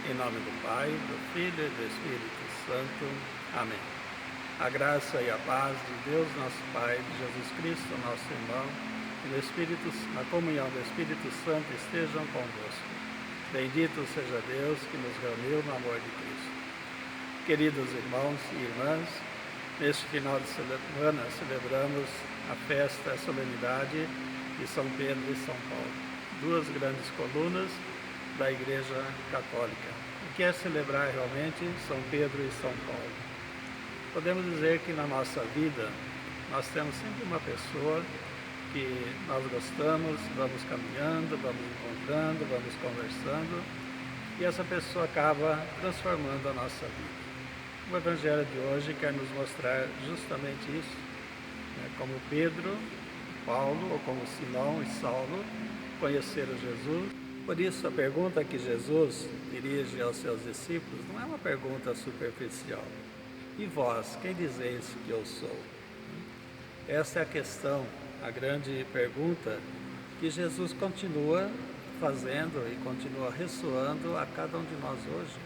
Em nome do Pai, do Filho e do Espírito Santo. Amém. A graça e a paz de Deus, nosso Pai, de Jesus Cristo, nosso irmão, e do Espírito, na comunhão do Espírito Santo estejam convosco. Bendito seja Deus que nos reuniu no amor de Cristo. Queridos irmãos e irmãs, neste final de semana celebramos a festa, a solenidade de São Pedro e São Paulo, duas grandes colunas da Igreja Católica. O que é celebrar realmente São Pedro e São Paulo? Podemos dizer que na nossa vida nós temos sempre uma pessoa que nós gostamos, vamos caminhando, vamos encontrando, vamos conversando, e essa pessoa acaba transformando a nossa vida. O Evangelho de hoje quer nos mostrar justamente isso, né? Como Pedro, Paulo, ou como Simão e Saulo conheceram Jesus. Por isso, a pergunta que Jesus dirige aos seus discípulos não é uma pergunta superficial. E vós, quem dizeis que eu sou? Essa é a questão, a grande pergunta que Jesus continua fazendo e continua ressoando a cada um de nós hoje.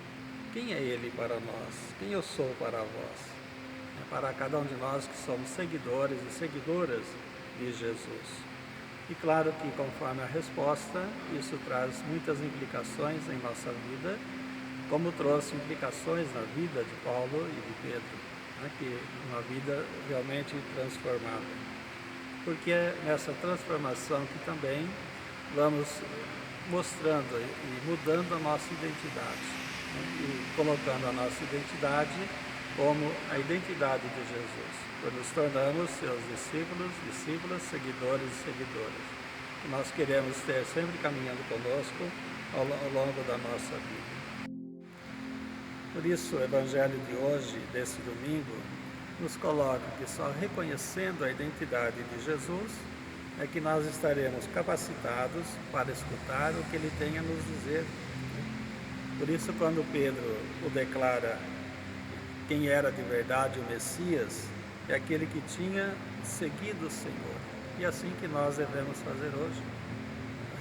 Quem é Ele para nós? Quem eu sou para vós? É para cada um de nós que somos seguidores e seguidoras de Jesus. E claro que, conforme a resposta, isso traz muitas implicações em nossa vida, como trouxe implicações na vida de Paulo e de Pedro, né, que uma vida realmente transformada. Porque é nessa transformação que também vamos mostrando e mudando a nossa identidade, né, e colocando a nossa identidade como a identidade de Jesus, quando nos tornamos seus discípulos, discípulas, seguidores e seguidoras, que nós queremos ter sempre caminhando conosco ao longo da nossa vida. Por isso, o Evangelho de hoje, desse domingo, nos coloca que só reconhecendo a identidade de Jesus é que nós estaremos capacitados para escutar o que Ele tem a nos dizer. Por isso, quando Pedro o declara quem era de verdade o Messias, é aquele que tinha seguido o Senhor. E é assim que nós devemos fazer hoje.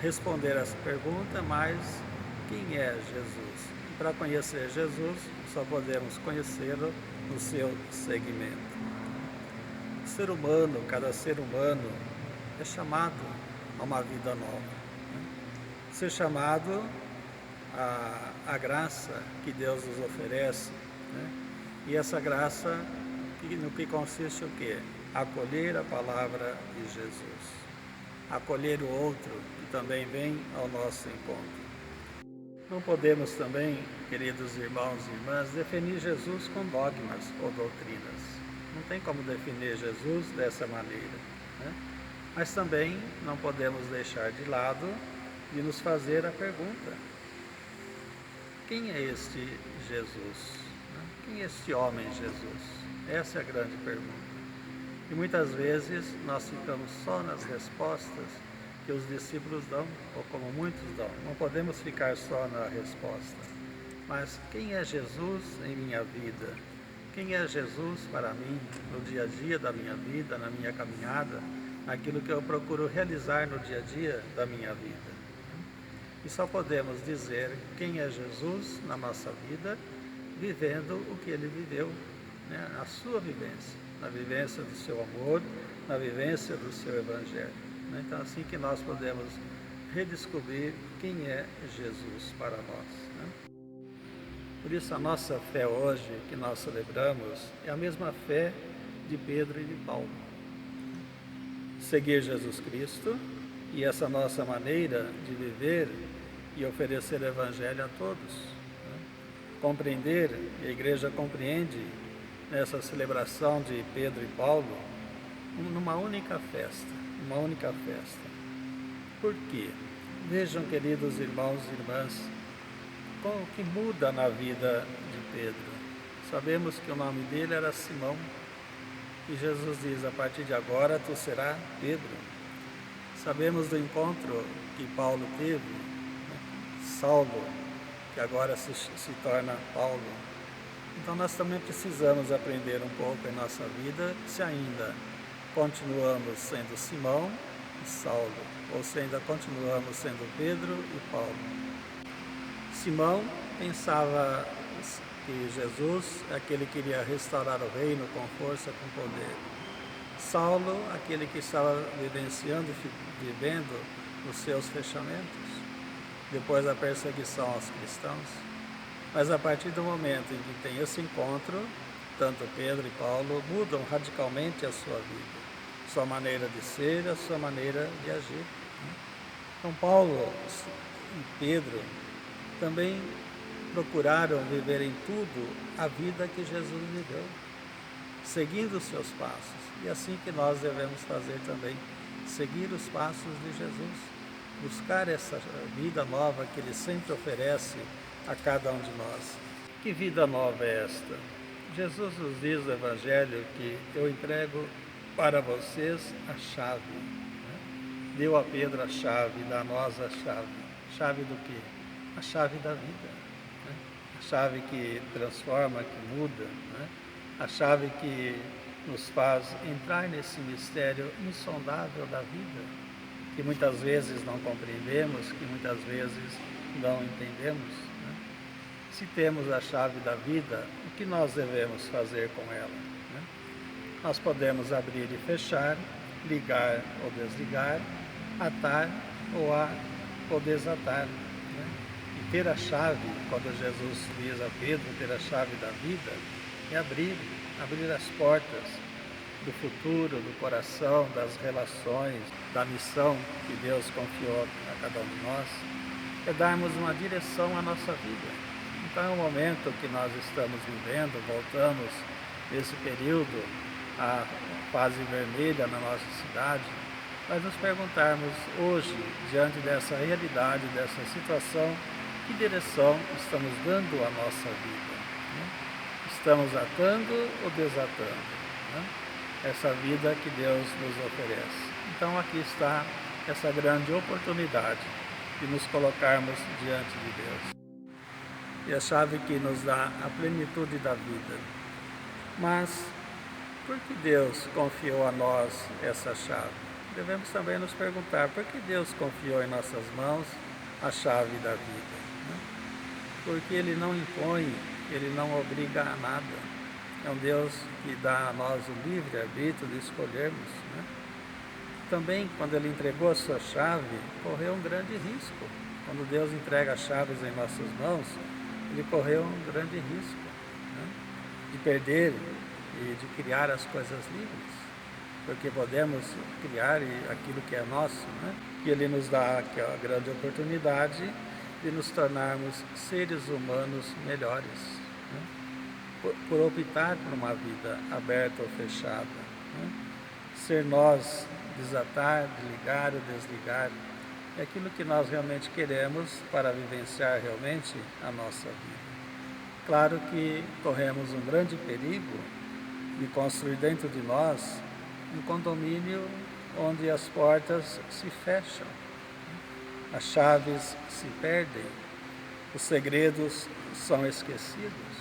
Responder essa pergunta, mas quem é Jesus? E para conhecer Jesus, só podemos conhecê-lo no seu seguimento. O ser humano, cada ser humano, é chamado a uma vida nova. Ser chamado à graça que Deus nos oferece, né? E essa graça, no que consiste o quê? Acolher a palavra de Jesus. Acolher o outro que também vem ao nosso encontro. Não podemos também, queridos irmãos e irmãs, definir Jesus com dogmas ou doutrinas. Não tem como definir Jesus dessa maneira, né? Mas também não podemos deixar de lado de nos fazer a pergunta: quem é este Jesus? Quem é este homem Jesus? Essa é a grande pergunta. E muitas vezes nós ficamos só nas respostas que os discípulos dão, ou como muitos dão. Não podemos ficar só na resposta. Mas quem é Jesus em minha vida? Quem é Jesus para mim no dia a dia da minha vida, na minha caminhada, naquilo que eu procuro realizar no dia a dia da minha vida? E só podemos dizer quem é Jesus na nossa vida vivendo o que ele viveu, né? A sua vivência, na vivência do seu amor, na vivência do seu Evangelho, né? Então, assim que nós podemos redescobrir quem é Jesus para nós, né? Por isso, a nossa fé hoje, que nós celebramos, é a mesma fé de Pedro e de Paulo. Seguir Jesus Cristo, e essa nossa maneira de viver e oferecer o Evangelho a todos. Compreender, e a Igreja compreende nessa celebração de Pedro e Paulo, numa única festa, uma única festa. Por quê? Vejam, queridos irmãos e irmãs, como que muda na vida de Pedro. Sabemos que o nome dele era Simão, e Jesus diz: a partir de agora tu serás Pedro. Sabemos do encontro que Paulo teve, né? Saulo, que agora se torna Paulo. Então nós também precisamos aprender um pouco em nossa vida, se ainda continuamos sendo Simão e Saulo, ou se ainda continuamos sendo Pedro e Paulo. Simão pensava que Jesus é aquele que iria restaurar o reino com força, com poder. Saulo, aquele que estava vivenciando e vivendo os seus fechamentos, depois da perseguição aos cristãos. Mas a partir do momento em que tem esse encontro, tanto Pedro e Paulo mudam radicalmente a sua vida, sua maneira de ser, a sua maneira de agir. Então Paulo e Pedro também procuraram viver em tudo a vida que Jesus viveu, seguindo os seus passos. E assim que nós devemos fazer também, seguir os passos de Jesus, buscar essa vida nova que Ele sempre oferece a cada um de nós. Que vida nova é esta? Jesus nos diz no Evangelho que eu entrego para vocês a chave. Deu a Pedro a chave, dá a nós a chave. Chave do quê? A chave da vida. A chave que transforma, que muda. A chave que nos faz entrar nesse mistério insondável da vida, que muitas vezes não compreendemos, que muitas vezes não entendemos. Se temos a chave da vida, o que nós devemos fazer com ela? Nós podemos abrir e fechar, ligar ou desligar, atar ou desatar. E ter a chave, quando Jesus diz a Pedro ter a chave da vida, é abrir as portas do futuro, do coração, das relações, da missão que Deus confiou a cada um de nós, é darmos uma direção à nossa vida. Então é um momento que nós estamos vivendo, voltamos nesse período à fase vermelha na nossa cidade, mas nos perguntarmos hoje, diante dessa realidade, dessa situação, que direção estamos dando à nossa vida? Estamos atando ou desatando essa vida que Deus nos oferece? Então aqui está essa grande oportunidade de nos colocarmos diante de Deus. E a chave que nos dá a plenitude da vida. Mas por que Deus confiou a nós essa chave? Devemos também nos perguntar por que Deus confiou em nossas mãos a chave da vida. Porque Ele não impõe, Ele não obriga a nada. É um Deus que dá a nós o livre-arbítrio de escolhermos. Também, quando Ele entregou a sua chave, correu um grande risco. Quando Deus entrega as chaves em nossas mãos, Ele correu um grande risco de perder e de criar as coisas livres. Porque podemos criar aquilo que é nosso, que Ele nos dá a grande oportunidade de nos tornarmos seres humanos melhores, por optar por uma vida aberta ou fechada. Ser nós, desatar, ligar ou desligar, é aquilo que nós realmente queremos para vivenciar realmente a nossa vida. Claro que corremos um grande perigo de construir dentro de nós um condomínio onde as portas se fecham, as chaves se perdem, os segredos são esquecidos.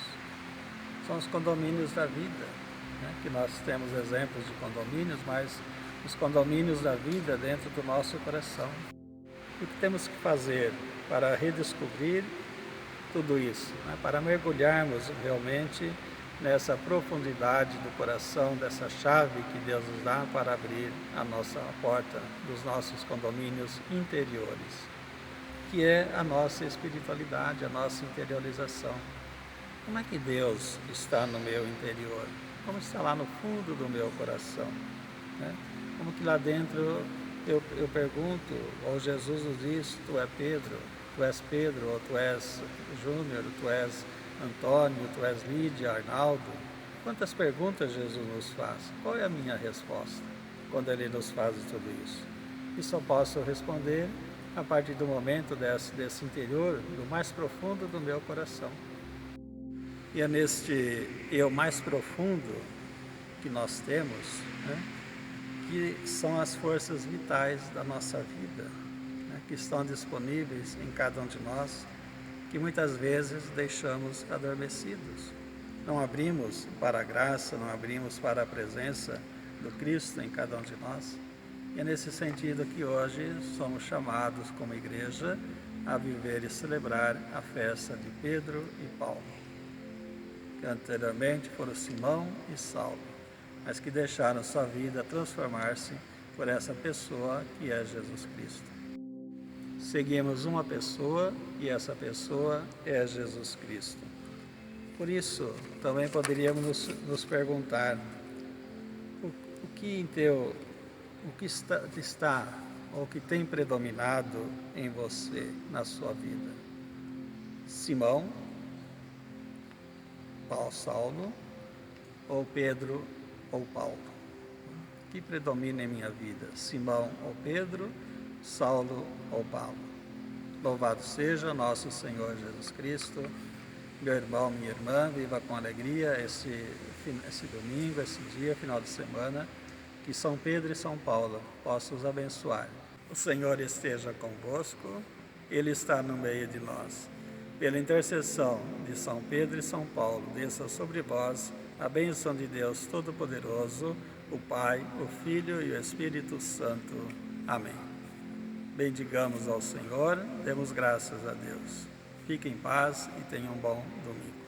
São os condomínios da vida, que nós temos exemplos de condomínios, mas os condomínios da vida dentro do nosso coração. O que temos que fazer para redescobrir tudo isso, para mergulharmos realmente nessa profundidade do coração, dessa chave que Deus nos dá para abrir a nossa porta dos nossos condomínios interiores, que é a nossa espiritualidade, a nossa interiorização. Como é que Deus está no meu interior? Como está lá no fundo do meu coração? Como que lá dentro eu pergunto, ou Jesus nos diz, tu és Pedro, ou tu és Júnior, tu és Antônio, tu és Lídia, Arnaldo. Quantas perguntas Jesus nos faz? Qual é a minha resposta quando Ele nos faz tudo isso? E só posso responder a partir do momento desse interior, do mais profundo do meu coração. E é neste eu mais profundo que nós temos, que são as forças vitais da nossa vida, que estão disponíveis em cada um de nós, que muitas vezes deixamos adormecidos. Não abrimos para a graça, não abrimos para a presença do Cristo em cada um de nós. E é nesse sentido que hoje somos chamados como igreja a viver e celebrar a festa de Pedro e Paulo, que anteriormente foram Simão e Saulo, mas que deixaram sua vida transformar-se por essa pessoa que é Jesus Cristo. Seguimos uma pessoa e essa pessoa é Jesus Cristo. Por isso, também poderíamos nos perguntar o que está ou que tem predominado em você, na sua vida. Simão, Saulo, ou Pedro ou Paulo? O que predomina em minha vida? Simão ou Pedro, Saulo ou Paulo? Louvado seja nosso Senhor Jesus Cristo. Meu irmão, minha irmã, viva com alegria esse domingo, esse dia, final de semana, que São Pedro e São Paulo possam os abençoar. O Senhor esteja convosco, Ele está no meio de nós. Pela intercessão de São Pedro e São Paulo, desça sobre vós a bênção de Deus Todo-Poderoso, o Pai, o Filho e o Espírito Santo. Amém. Bendigamos ao Senhor, demos graças a Deus. Fiquem em paz e tenham um bom domingo.